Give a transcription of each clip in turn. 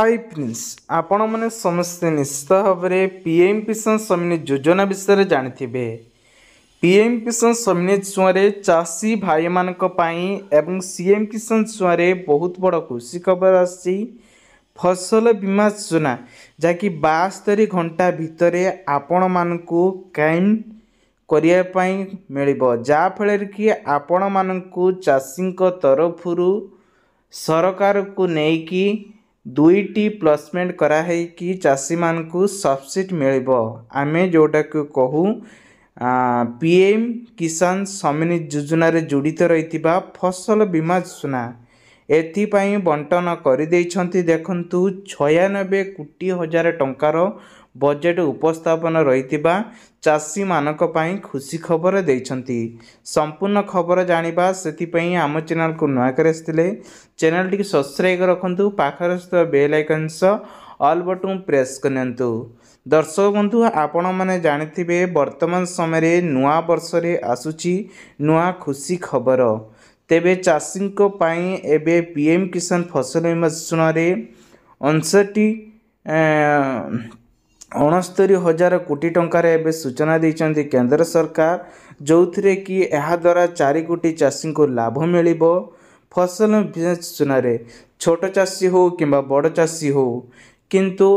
Hi friends आपण मैंने समस्ते निश्चित भाव में पीएम किसान सम्मान योजना विषय जानते। पीएम किसान सम्मान छुआ चाषी भाई एवं सीएम किसान छुआ बहुत बड़ खुशी खबर आसी फसल बीमा योजना जहाँकि 72 घंटा भितर आपण मानकु क्लेम करने मिल जाफल कि आपण मानकु चाषी तरफ सरकार को लेकिन दुईटी प्लेसमेंट कराई कि चाषी मानकु सब्सिडी मिल आमे जोटा को कहू पीएम किसान सम्मान योजना रे जोड़ित रही फसल बीमा योजना एथिपाई बंटन कर देखु 96 कोटी हजार टंकार बजेट उपस्थापन रही चाषी मानक पई खुशी खबर देइछंती। संपूर्ण खबर जानिबा सेतिपई आम चैनल को नया कर चैनल टी सब्सक्राइब रखंतु पाखर bell icon all button press करनंतु। दर्शक बंधु आपण माने जानिथिबे वर्तमान समय नुआ वर्ष रे आसुची नुआ खुशी खबर तेबे चाषी को पई एबे पीएम किसान फसल बीमा योजना रे 69,000 कोटी टंकार एवं सूचना देइछंती केंद्र सरकार जो थे कि यह द्वारा 4 कोटी चाषी को लाभ मिल फसल योजना रे छोट चाषी हो कि बड़ चाषी हो किंतु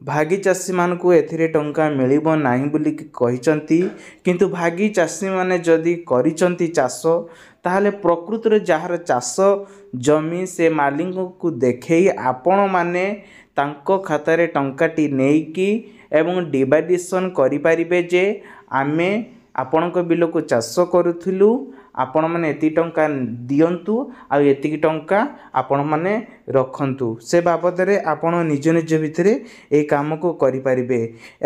भागी चाषी मान को एथिरे टंका मिलिबो नाही बोली कहिसंती किंतु भागी चाषी माने जदि करिसंती चाष ताहले प्रकृति रे जहार चाष जमी से मालिक को देखई आपण माने तांको खाता रे टंकाटी नेकी एवं डिवाइडेशन करि परिबे जे आमे आपणक बिल को चाष करूथिलु आपण माने एति टंका दियंतु आ एति टंका आपण माने रखंतु से बाबद रे आपण निज निज भितरे ए काम को करि परिबे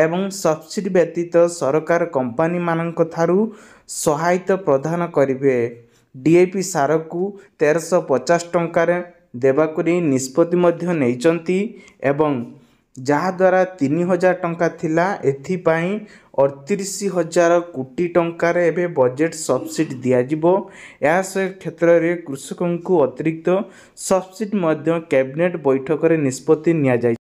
एवं सब्सिडी व्यतीत सरकार कंपनी मानक थारु सहायता प्रदान करिवे। डीएपी सार को 1350 टंकार देवाक निष्पत्ति मध्य नैचंती एवं जहा द्वारा 3000 टंका थिला एथिपाई 38,000 कोटी टंकार एबे बजेट सब्सिडी दिया जिवो। या से क्षेत्र रे कृषकों को अतिरिक्त सब्सिडी मध्य कैबिनेट बैठक रे निष्पत्ति निया जाय।